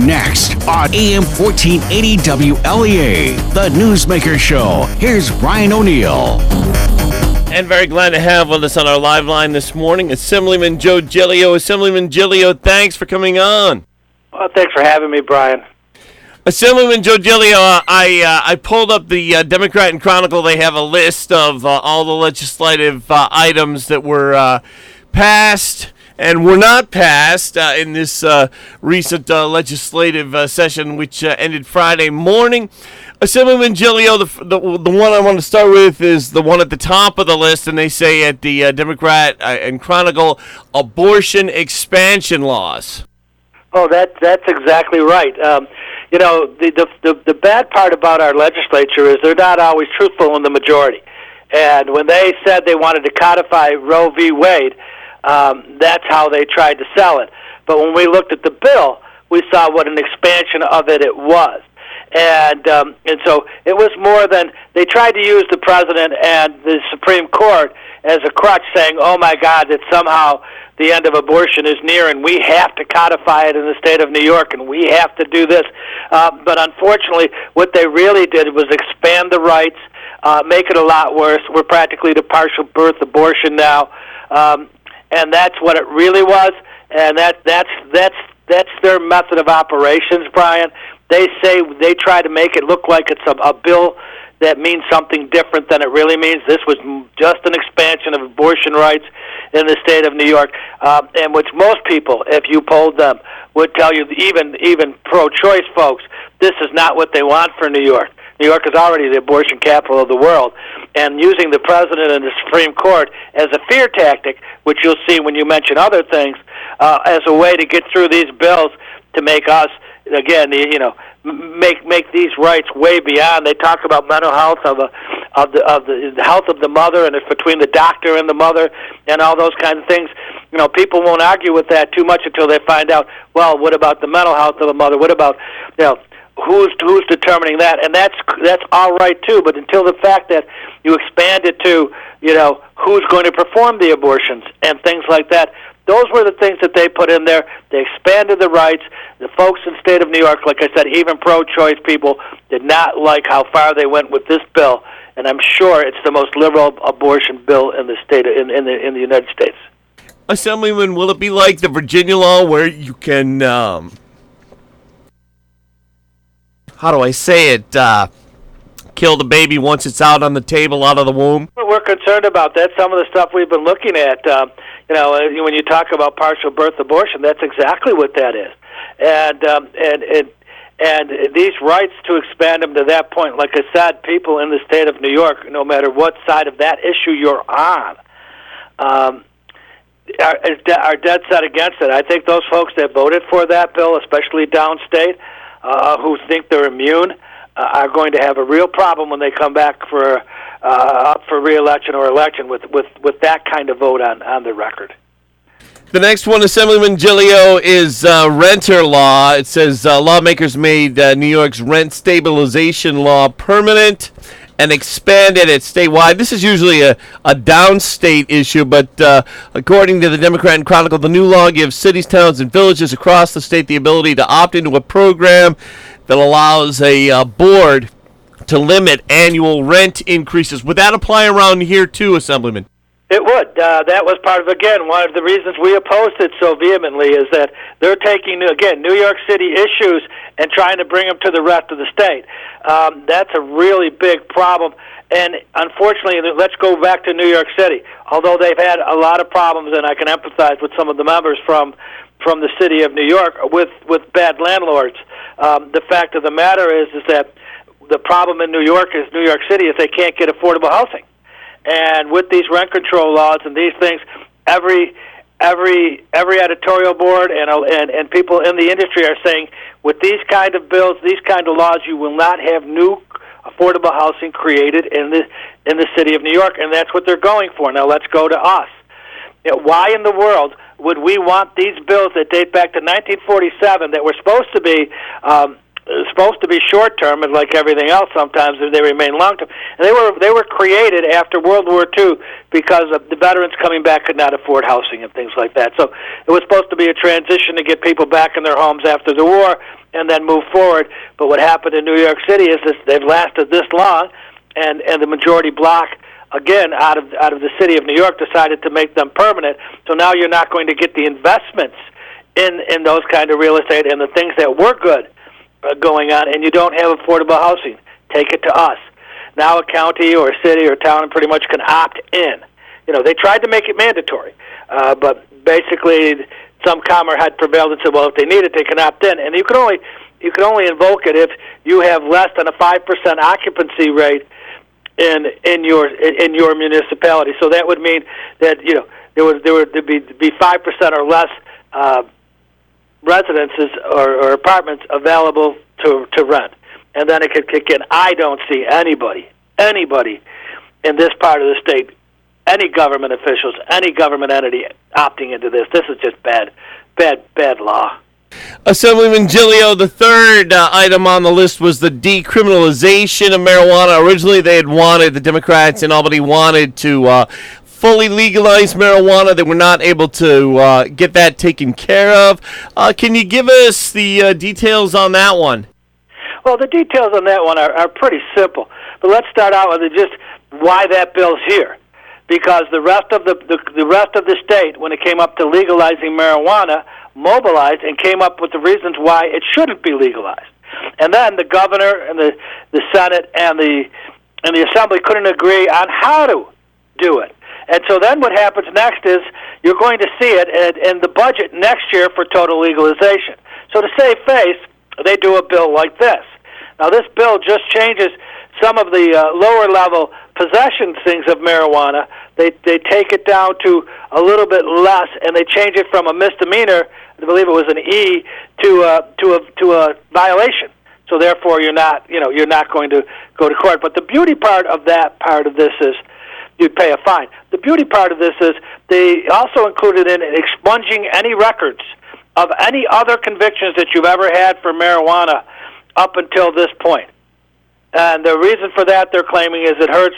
Next on AM 1480 WLEA, the Newsmaker Show. Here's Brian O'Neill. And very glad to have with us on our live line this morning, Assemblyman Joe Giglio. Assemblyman Giglio, thanks for coming on. Well, thanks for having me, Brian. Assemblyman Joe Giglio, I pulled up the Democrat and Chronicle. They have a list of all the legislative items that were passed and were not passed in this recent legislative session, which ended Friday morning. Assemblyman Giglio, the one I want to start with is the one at the top of the list, and they say at the Democrat and Chronicle, abortion expansion laws. Oh, that's exactly right. The bad part about our legislature is they're not always truthful in the majority. And when they said they wanted to codify Roe v. Wade, that's how they tried to sell it. But when we looked at the bill, we saw what an expansion of it was. And so it was more than, they tried to use the president and the Supreme Court as a crutch, saying, oh my God, that somehow the end of abortion is near and we have to codify it in the state of New York and we have to do this. But unfortunately, what they really did was expand the rights, make it a lot worse. We're practically to partial birth abortion now. And that's what it really was. And that's their method of operations, Brian. They say they try to make it look like it's a bill that means something different than it really means. This was just an expansion of abortion rights in the state of New York, and which most people, if you polled them, would tell you, even pro-choice folks, this is not what they want for New York. New York is already the abortion capital of the world, and using the president and the Supreme Court as a fear tactic, which you'll see when you mention other things, as a way to get through these bills to make us, again, make these rights way beyond. They talk about mental health of the health of the mother, and it's between the doctor and the mother, and all those kinds of things. People won't argue with that too much until they find out, well, what about the mental health of the mother? What about, who's determining that? And that's all right too. But until the fact that you expand it to, who's going to perform the abortions and things like that, those were the things that they put in there. They expanded the rights. The folks in the state of New York, like I said, even pro-choice people did not like how far they went with this bill. And I'm sure it's the most liberal abortion bill in the state in the United States. Assemblyman, will it be like the Virginia law where you can, how do I say it, kill the baby once it's out on the table, out of the womb? We're concerned about that. Some of the stuff we've been looking at, when you talk about partial birth abortion, that's exactly what that is. And these rights to expand them to that point, like I said, people in the state of New York, no matter what side of that issue you're on, are dead set against it. I think those folks that voted for that bill, especially downstate, who think they're immune, are going to have a real problem when they come back for re-election or election with that kind of vote on the record. The next one, Assemblyman Giglio, is renter law. It says lawmakers made New York's rent stabilization law permanent and expanded it statewide. This is usually a downstate issue, but according to the Democrat and Chronicle, the new law gives cities, towns, and villages across the state the ability to opt into a program that allows a board to limit annual rent increases. Would that apply around here too, Assemblyman? It would. That was part of, again, one of the reasons we opposed it so vehemently is that they're taking, again, New York City issues and trying to bring them to the rest of the state. That's a really big problem. And unfortunately, let's go back to New York City. Although they've had a lot of problems, and I can empathize with some of the members from the city of New York with bad landlords, the fact of the matter is that the problem in New York City is they can't get affordable housing. And with these rent control laws and these things, every editorial board and people in the industry are saying, with these kind of bills, these kind of laws, you will not have new affordable housing created in the city of New York, and that's what they're going for. Now let's go to us. Why in the world would we want these bills that date back to 1947 that were supposed to be supposed to be short-term, and like everything else, sometimes they remain long-term. And they were created after World War II because of the veterans coming back could not afford housing and things like that. So it was supposed to be a transition to get people back in their homes after the war and then move forward. But what happened in New York City is they've lasted this long, and the majority bloc, again, out of the city of New York, decided to make them permanent. So now you're not going to get the investments in those kind of real estate and the things that were good going on, and you don't have affordable housing. Take it to us. Now a county or a city or a town pretty much can opt in. You know, they tried to make it mandatory, but basically some calmer had prevailed and said, well, if they need it, they can opt in. And you can only invoke it if you have less than a 5% occupancy rate in your municipality. So that would mean that there would be 5% or less residences or apartments available to rent, and then it could kick in. I don't see anybody in this part of the state, any government officials, any government entity opting into this. This is just bad law. Assemblyman Giglio, the third item on the list was the decriminalization of marijuana. Originally, the Democrats in Albany wanted to fully legalize marijuana. They were not able to get that taken care of. Can you give us the details on that one? Well, the details on that one are pretty simple. But let's start out with just why that bill's here. Because the rest of the state, when it came up to legalizing marijuana, mobilized and came up with the reasons why it shouldn't be legalized. And then the governor and the Senate and the Assembly couldn't agree on how to do it. And so then what happens next is you're going to see it in the budget next year for total legalization. So to save face, they do a bill like this. Now this bill just changes some of the lower-level possession things of marijuana. They take it down to a little bit less, and they change it from a misdemeanor, I believe it was an E, to a violation. So therefore, you're not going to go to court. But the beauty part of that part of this is you'd pay a fine. The beauty part of this is they also included in expunging any records of any other convictions that you've ever had for marijuana up until this point. And the reason for that, they're claiming, is it hurts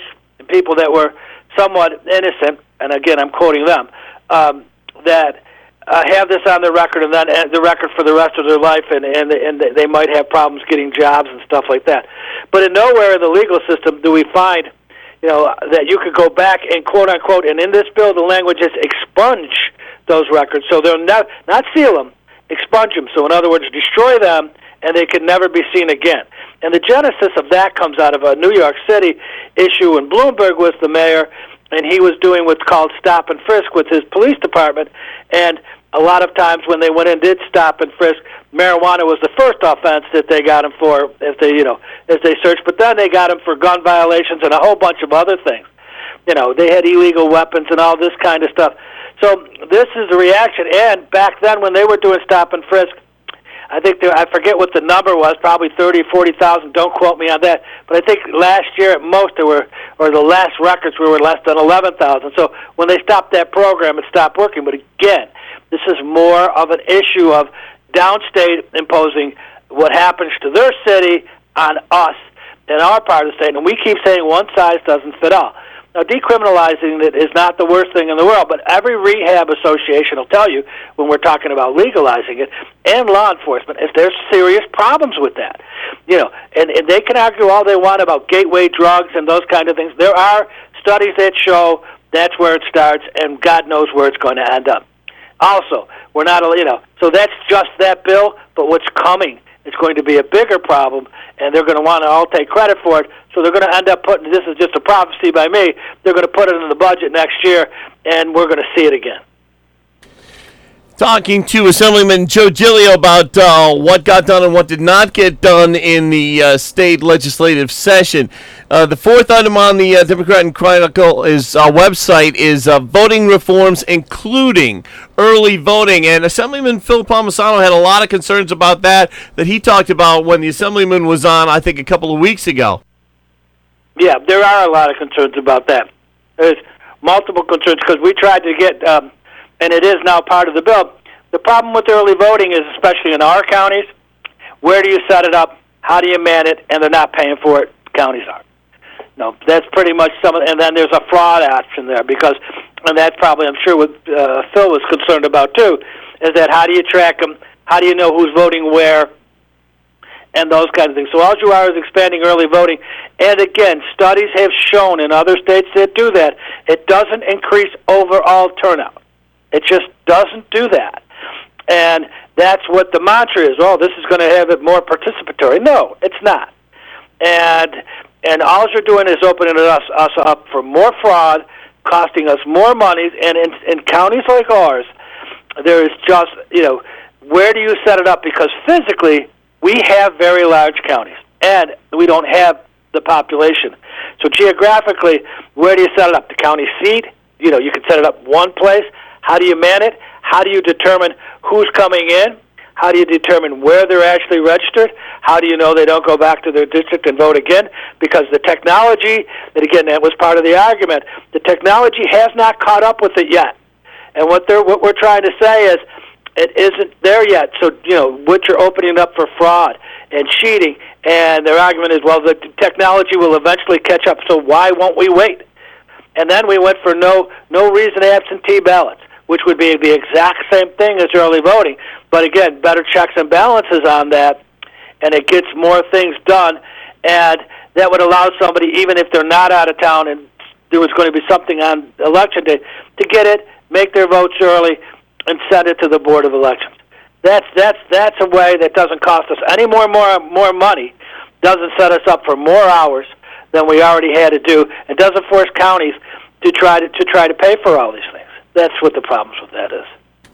people that were somewhat innocent, and again, I'm quoting them, that have this on their record and then the record for the rest of their life, and they might have problems getting jobs and stuff like that. But in nowhere in the legal system do we find, that you could go back and quote unquote, and in this bill, the language is expunge those records. So they'll not seal them, expunge them. So in other words, destroy them, and they can never be seen again. And the genesis of that comes out of a New York City issue when Bloomberg was the mayor, and he was doing what's called stop and frisk with his police department. And a lot of times when they went in and did stop and frisk, marijuana was the first offense that they got him for as they searched. But then they got him for gun violations and a whole bunch of other things. They had illegal weapons and all this kind of stuff. So this is a reaction. And back then when they were doing stop and frisk, I forget what the number was, probably 30,000, 40,000. Don't quote me on that. But I think last year at most the last records were less than 11,000. So when they stopped that program, it stopped working. But again, this is more of an issue of downstate imposing what happens to their city on us in our part of the state. And we keep saying one size doesn't fit all. Now, decriminalizing it is not the worst thing in the world, but every rehab association will tell you when we're talking about legalizing it, and law enforcement, if there's serious problems with that. And they can argue all they want about gateway drugs and those kind of things. There are studies that show that's where it starts, and God knows where it's going to end up. Also, we're not, so that's just that bill, but what's coming is going to be a bigger problem, and they're going to want to all take credit for it. So they're going to end up putting, this is just a prophecy by me, they're going to put it in the budget next year, and we're going to see it again. Talking to Assemblyman Joe Giglio about what got done and what did not get done in the state legislative session. The fourth item on the Democrat and Chronicle website is voting reforms, including early voting. And Assemblyman Phil Palmisano had a lot of concerns about that he talked about when the Assemblyman was on, I think, a couple of weeks ago. Yeah, there are a lot of concerns about that. There's multiple concerns because we tried to get... and it is now part of the bill. The problem with early voting is, especially in our counties, where do you set it up How do you man it? And they're not paying for it. Counties are. No, that's pretty much some of, and then there's a fraud option there because, and that's probably, I'm sure, what Phil was concerned about too, is that how do you track them? How do you know who's voting where? And those kinds of things. So all you are is expanding early voting. And again, studies have shown in other states that do that, it doesn't increase overall turnout. It just doesn't do that. And that's what the mantra is. Oh, this is going to have it more participatory. No, it's not. And all you're doing is opening us up for more fraud, costing us more money. And in counties like ours, there is just, where do you set it up? Because physically, we have very large counties, and we don't have the population. So geographically, where do you set it up? The county seat? You can set it up one place. How do you man it? How do you determine who's coming in? How do you determine where they're actually registered? How do you know they don't go back to their district and vote again? Because the technology, and again, that was part of the argument, the technology has not caught up with it yet. And what we're trying to say is, it isn't there yet, so, what you're opening up for fraud and cheating, and their argument is, well, the technology will eventually catch up, so why won't we wait? And then we went for no reason absentee ballots, which would be the exact same thing as early voting, but again, better checks and balances on that, and it gets more things done, and that would allow somebody, even if they're not out of town and there was going to be something on Election Day, to get it, make their votes early, and send it to the Board of Elections. That's a way that doesn't cost us any more money, doesn't set us up for more hours than we already had to do, and doesn't force counties to try to pay for all these things. That's what the problems with that is.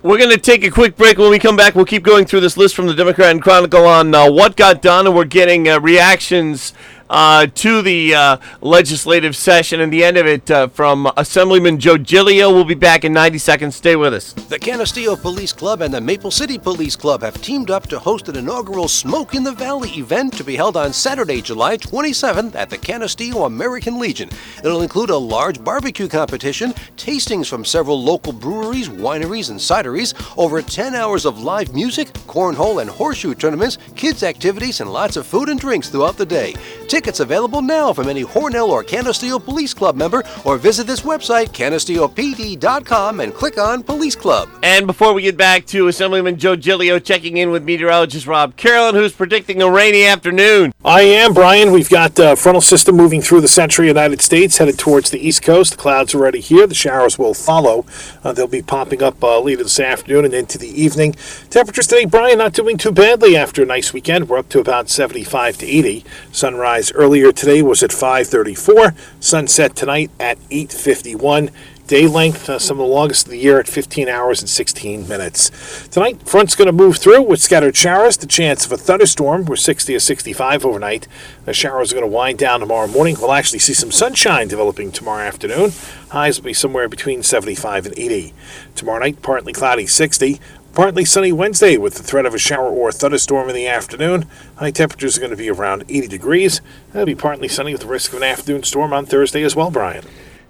We're going to take a quick break. When we come back, we'll keep going through this list from the Democrat and Chronicle on what got done, and we're getting reactions to the legislative session and the end of it from Assemblyman Joe Giglio. We'll be back in 90 seconds. Stay with us. The Canisteo Police Club and the Maple City Police Club have teamed up to host an inaugural Smoke in the Valley event to be held on Saturday, July 27th at the Canisteo American Legion. It'll include a large barbecue competition, tastings from several local breweries, wineries, and cideries, over 10 hours of live music, cornhole and horseshoe tournaments, kids' activities, and lots of food and drinks throughout the day. Tickets available now from any Hornell or Canisteo Police Club member, or visit this website, canisteopd.com, and click on Police Club. And before we get back to Assemblyman Joe Giglio checking in with meteorologist Rob Carolyn, who's predicting a rainy afternoon. I am, Brian. We've got a frontal system moving through the central United States, headed towards the East Coast. The clouds are already here. The showers will follow. They'll be popping up later this afternoon and into the evening. Temperatures today, Brian, not doing too badly after a nice weekend. We're up to about 75 to 80. Sunrise earlier today was at 5:34. Sunset tonight at 8:51. Day length, some of the longest of the year at 15 hours and 16 minutes. Tonight, front's going to move through with scattered showers. The chance of a thunderstorm, we're 60 to 65 overnight. The showers are going to wind down tomorrow morning. We'll actually see some sunshine developing tomorrow afternoon. Highs will be somewhere between 75 and 80. Tomorrow night, partly cloudy, 60. Partly sunny Wednesday with the threat of a shower or thunderstorm in the afternoon. High temperatures are going to be around 80 degrees. That'll be partly sunny with the risk of an afternoon storm on Thursday as well, Brian.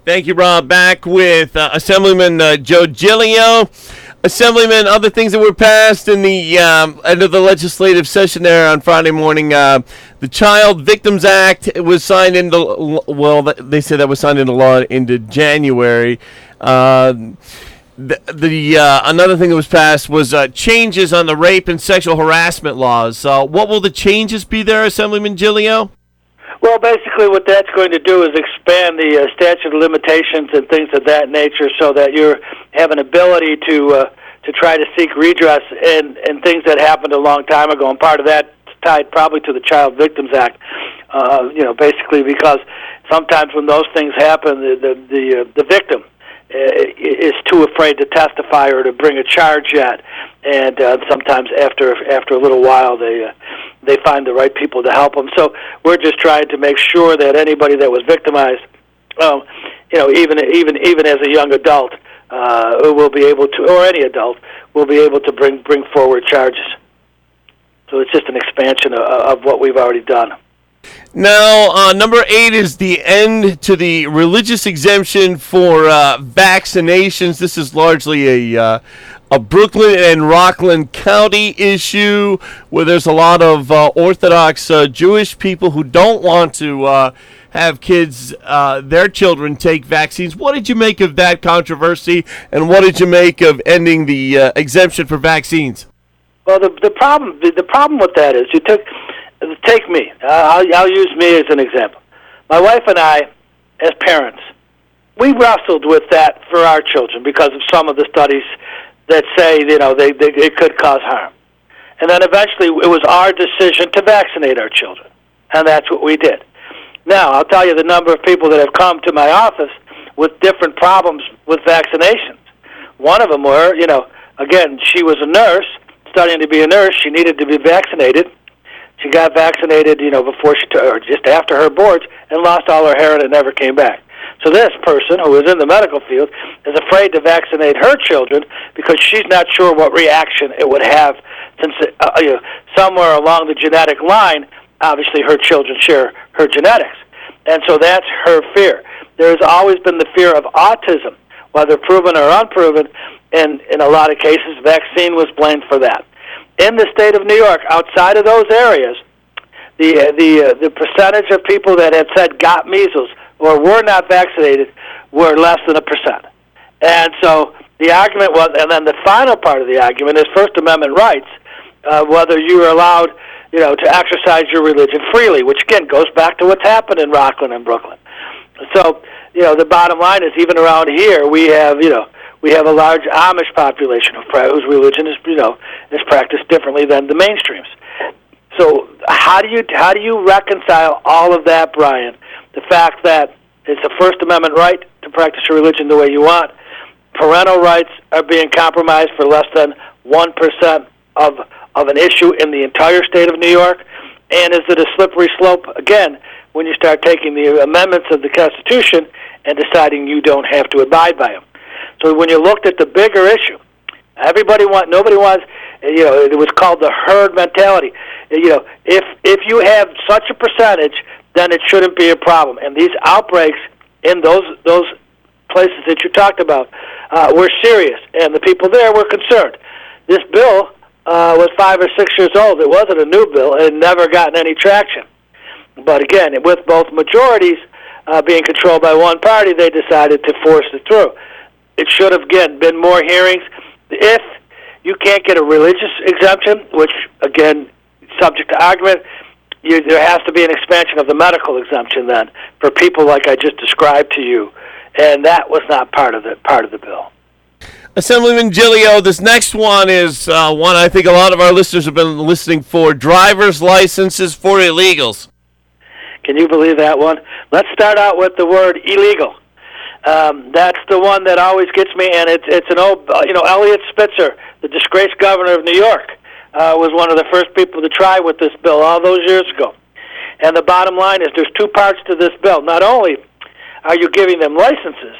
Thank you, Rob. Back with Assemblyman Joe Giglio. Assemblyman, other things that were passed in the end of the legislative session there on Friday morning. The Child Victims Act was signed into, well, they said that was signed into law into January. Another thing that was passed was changes on the rape and sexual harassment laws. What will the changes be there, Assemblyman Giglio? Well, basically what that's going to do is expand the statute of limitations and things of that nature so that you have an ability to try to seek redress in things that happened a long time ago. And part of that is tied probably to the Child Victims Act, basically because sometimes when those things happen, the victim is too afraid to testify or to bring a charge yet, and sometimes after a little while they find the right people to help them. So we're just trying to make sure that anybody that was victimized, even as a young adult, will be able to, or any adult will be able to bring forward charges. So it's just an expansion of what we've already done. Now, number 8 is the end to the religious exemption for vaccinations. This is largely a Brooklyn and Rockland County issue where there's a lot of Orthodox Jewish people who don't want to have kids, their children, take vaccines. What did you make of that controversy, and what did you make of ending the exemption for vaccines? Well, the problem with that is take me. I'll use me as an example. My wife and I, as parents, we wrestled with that for our children because of some of the studies that say it could cause harm, and then eventually it was our decision to vaccinate our children, and that's what we did. Now, I'll tell you the number of people that have come to my office with different problems with vaccinations. One of them were, again, she was a nurse, studying to be a nurse. She needed to be vaccinated. She got vaccinated, before or just after her boards, and lost all her hair, and it never came back. So this person, who is in the medical field, is afraid to vaccinate her children because she's not sure what reaction it would have, since somewhere along the genetic line, obviously her children share her genetics. And so that's her fear. There has always been the fear of autism, whether proven or unproven, and in a lot of cases, vaccine was blamed for that. In the state of New York, outside of those areas, the percentage of people that had said got measles or were not vaccinated were less than 1%. And so the argument was, and then the final part of the argument is First Amendment rights, whether you are allowed to exercise your religion freely, which again goes back to what's happened in Rockland and Brooklyn. So, the bottom line is even around here we have a large Amish population whose religion is practiced differently than the mainstreams. So how do you reconcile all of that, Brian? The fact that it's a First Amendment right to practice your religion the way you want. Parental rights are being compromised for less than 1% of an issue in the entire state of New York. And is it a slippery slope, again, when you start taking the amendments of the Constitution and deciding you don't have to abide by them? So when you looked at the bigger issue, nobody wants, it was called the herd mentality. If you have such a percentage, then it shouldn't be a problem. And these outbreaks in those places that you talked about were serious, and the people there were concerned. This bill was 5 or 6 years old. It wasn't a new bill. It had never gotten any traction. But again, with both majorities being controlled by one party, they decided to force it through. It should have, again, been more hearings. If you can't get a religious exemption, which, again, subject to argument, there has to be an expansion of the medical exemption then for people like I just described to you, and that was not part of the bill. Assemblyman Giglio, this next one is one I think a lot of our listeners have been listening for: driver's licenses for illegals. Can you believe that one? Let's start out with the word illegal. That's the one that always gets me, and it's an old, Elliot Spitzer, the disgraced governor of New York, was one of the first people to try with this bill all those years ago. And the bottom line is there's two parts to this bill. Not only are you giving them licenses,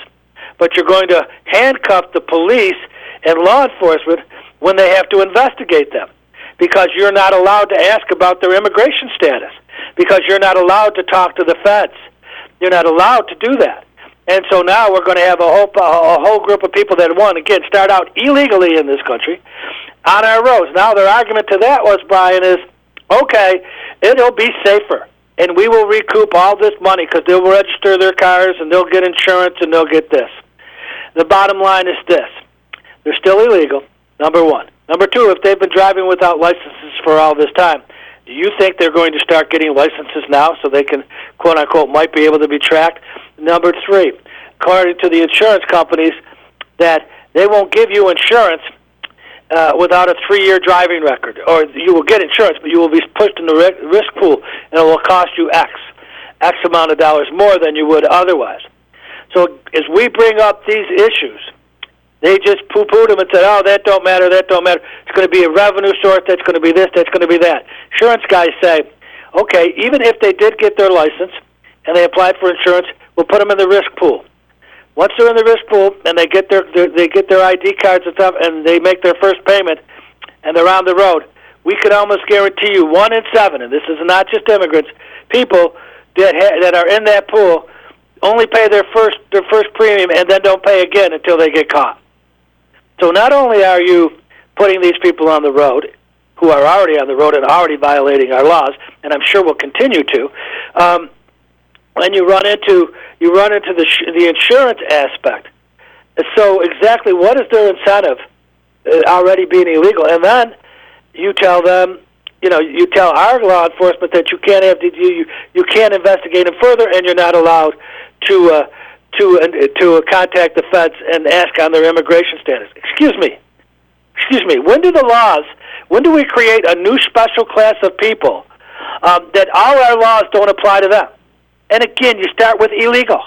but you're going to handcuff the police and law enforcement when they have to investigate them, because you're not allowed to ask about their immigration status, because you're not allowed to talk to the feds. You're not allowed to do that. And so now we're going to have a whole group of people that, again, start out illegally in this country on our roads. Now their argument to that was, Brian, is, okay, it'll be safer, and we will recoup all this money because they'll register their cars and they'll get insurance and they'll get this. The bottom line is this: they're still illegal, number one. Number two, if they've been driving without licenses for all this time, do you think they're going to start getting licenses now so they can, quote-unquote, might be able to be tracked? Number three, according to the insurance companies, that they won't give you insurance without a 3-year driving record. Or you will get insurance, but you will be pushed in the risk pool, and it will cost you X amount of dollars more than you would otherwise. So as we bring up these issues, they just poo-pooed them and said, oh, that don't matter. It's going to be a revenue source, that's going to be this, that's going to be that. Insurance guys say, okay, even if they did get their license and they applied for insurance, we'll put them in the risk pool. Once they're in the risk pool and they get their ID cards and stuff and they make their first payment and they're on the road, we can almost guarantee you 1 in 7, and this is not just immigrants, people that are in that pool only pay their first premium and then don't pay again until they get caught. So not only are you putting these people on the road, who are already on the road and already violating our laws, and I'm sure will continue to, and you run into the insurance aspect. So exactly what is their incentive already being illegal? And then you tell them, you tell our law enforcement that you can't investigate them further, and you're not allowed to contact the feds and ask on their immigration status. Excuse me. When do we create a new special class of people that all our laws don't apply to them? And again, you start with illegal.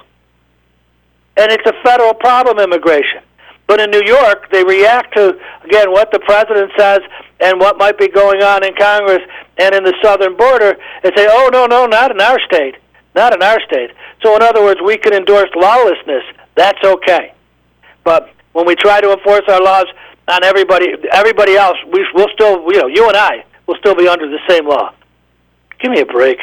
And it's a federal problem, immigration. But in New York, they react to, again, what the president says and what might be going on in Congress and in the southern border, and say, oh, no, not in our state. Not in our state. So in other words, we can endorse lawlessness. That's okay. But when we try to enforce our laws on everybody else, we'll still, you and I will still be under the same law. Give me a break.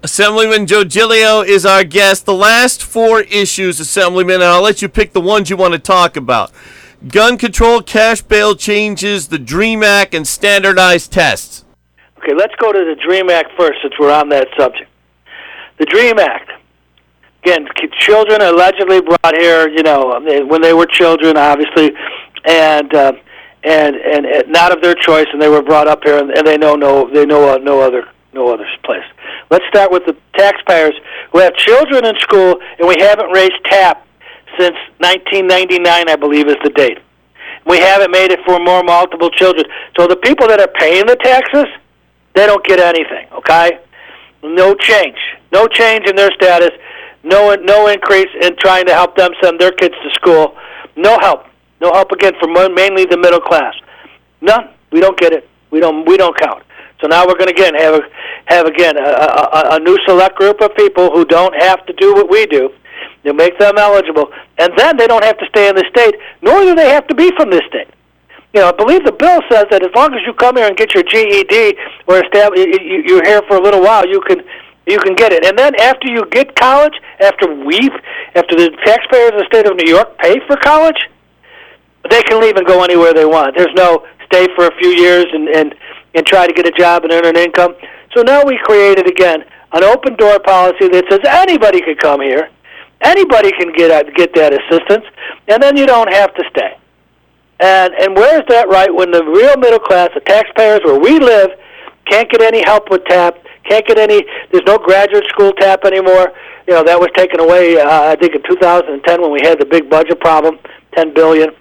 Assemblyman Joe Giglio is our guest. The last 4 issues, Assemblyman, and I'll let you pick the ones you want to talk about. Gun control, cash bail changes, the DREAM Act, and standardized tests. Okay, let's go to the DREAM Act first, since we're on that subject. The DREAM Act. Again, children allegedly brought here, when they were children, obviously, and not of their choice, and they were brought up here, and they know no other place. Let's start with the taxpayers who have children in school, and we haven't raised TAP since 1999, I believe is the date. We haven't made it for more multiple children. So the people that are paying the taxes, they don't get anything, okay? No change in their status, no increase in trying to help them send their kids to school. No help again for mainly the middle class. None. We don't get it. We don't count. So now we're going to again have a new select group of people who don't have to do what we do. You make them eligible, and then they don't have to stay in the state, nor do they have to be from this state. I believe the bill says that as long as you come here and get your GED or you're here for a little while, you can get it. And then after you get college, after the taxpayers of the state of New York pay for college, they can leave and go anywhere they want. There's no stay for a few years and try to get a job and earn an income. So now we created, again, an open door policy that says anybody can come here, anybody can get that assistance, and then you don't have to stay. And where is that right when the real middle class, the taxpayers where we live, can't get any help with TAP, there's no graduate school TAP anymore. That was taken away, I think, in 2010 when we had the big budget problem, $10 billion,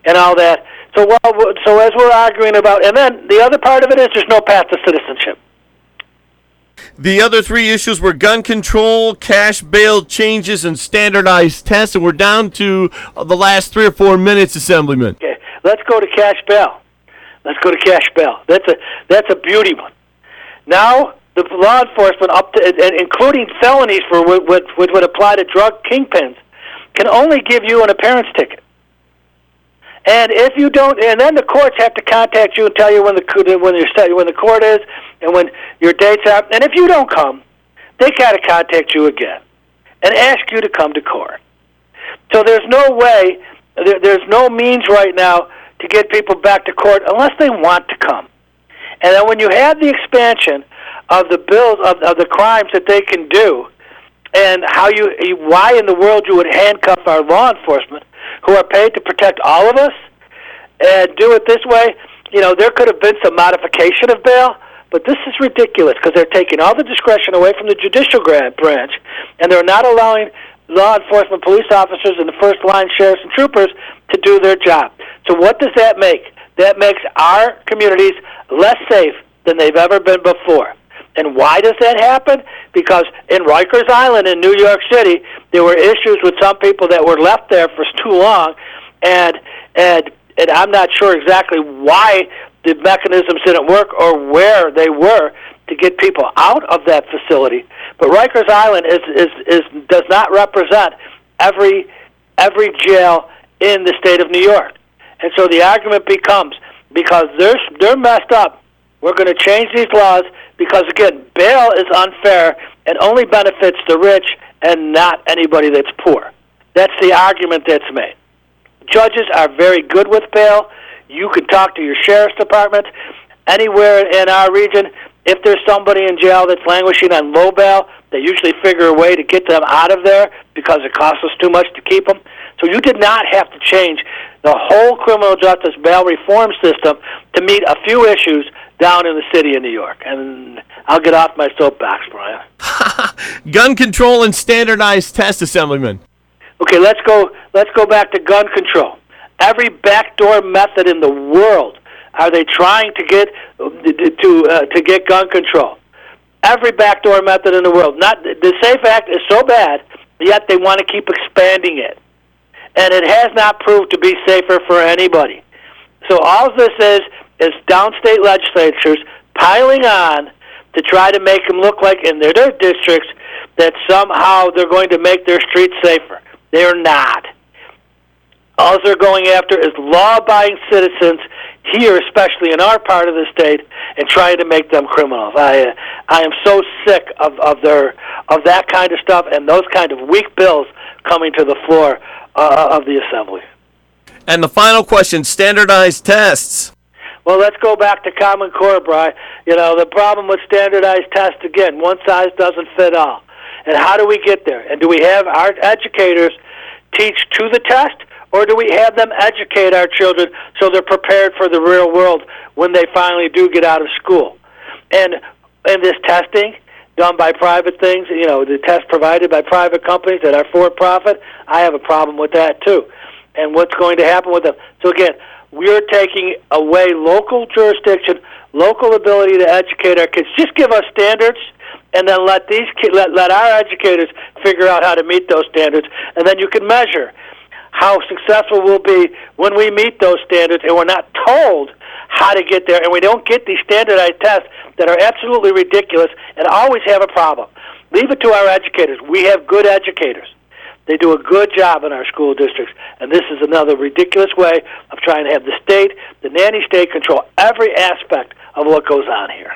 and all that. So as we're arguing about, and then the other part of it is there's no path to citizenship. The other 3 issues were gun control, cash bail changes, and standardized tests, and we're down to the last 3 or 4 minutes, Assemblyman. Okay, let's go to cash bail. That's a beauty one. Now the law enforcement, including felonies for which would apply to drug kingpins, can only give you an appearance ticket. And if you don't, and then the courts have to contact you and tell you when the court is and when your dates are. And if you don't come, they got to contact you again and ask you to come to court. So there's no way, there's no means right now to get people back to court unless they want to come. And then when you have the expansion of the bills of the crimes that they can do, and why in the world you would handcuff our law enforcement, who are paid to protect all of us, and do it this way, there could have been some modification of bail, but this is ridiculous because they're taking all the discretion away from the judicial branch, and they're not allowing law enforcement police officers and the first-line sheriffs and troopers to do their job. So what does that make? That makes our communities less safe than they've ever been before. And why does that happen? Because in Rikers Island in New York City, there were issues with some people that were left there for too long, and I'm not sure exactly why the mechanisms didn't work or where they were to get people out of that facility. But Rikers Island does not represent every jail in the state of New York. And so the argument becomes, because they're messed up We're going to change these laws because, again, bail is unfair and only benefits the rich and not anybody that's poor. That's the argument that's made. Judges are very good with bail. You can talk to your sheriff's department. Anywhere in our region, if there's somebody in jail that's languishing on low bail, they usually figure a way to get them out of there because it costs us too much to keep them. So you did not have to change the whole criminal justice bail reform system to meet a few issues down in the city of New York. And I'll get off my soapbox, Brian. Gun control and standardized tests, Assemblyman. Okay, let's go back to gun control. Every backdoor method in the world are they trying to get gun control. Every backdoor method in the world. Not the SAFE Act is so bad, yet they want to keep expanding it. And it has not proved to be safer for anybody. So all this is downstate legislatures piling on to try to make them look like in their districts that somehow they're going to make their streets safer. They're not. All they're going after is law-abiding citizens here, especially in our part of the state, and trying to make them criminals. I am so sick of that kind of stuff and those kind of weak bills coming to the floor of the Assembly. And the final question, standardized tests. Well, let's go back to Common Core, Brian. You know, the problem with standardized tests, again, one size doesn't fit all. And how do we get there? And do we have our educators teach to the test, or do we have them educate our children so they're prepared for the real world when they finally do get out of school? And this testing done by private things, you know, the tests provided by private companies that are for-profit, I have a problem with that too. And what's going to happen with them? So again, we're taking away local jurisdiction, local ability to educate our kids. Just give us standards, and then let these let our educators figure out how to meet those standards, and then you can measure how successful we'll be when we meet those standards, and we're not told how to get there, and we don't get these standardized tests that are absolutely ridiculous and always have a problem. Leave it to our educators. We have good educators. They do a good job in our school districts, and this is another ridiculous way of trying to have the state, the nanny state, control every aspect of what goes on here.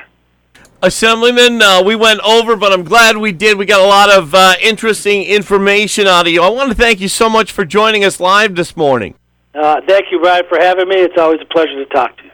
Assemblyman, we went over, but I'm glad we did. We got a lot of interesting information out of you. I want to thank you so much for joining us live this morning. Thank you, Brian, for having me. It's always a pleasure to talk to you.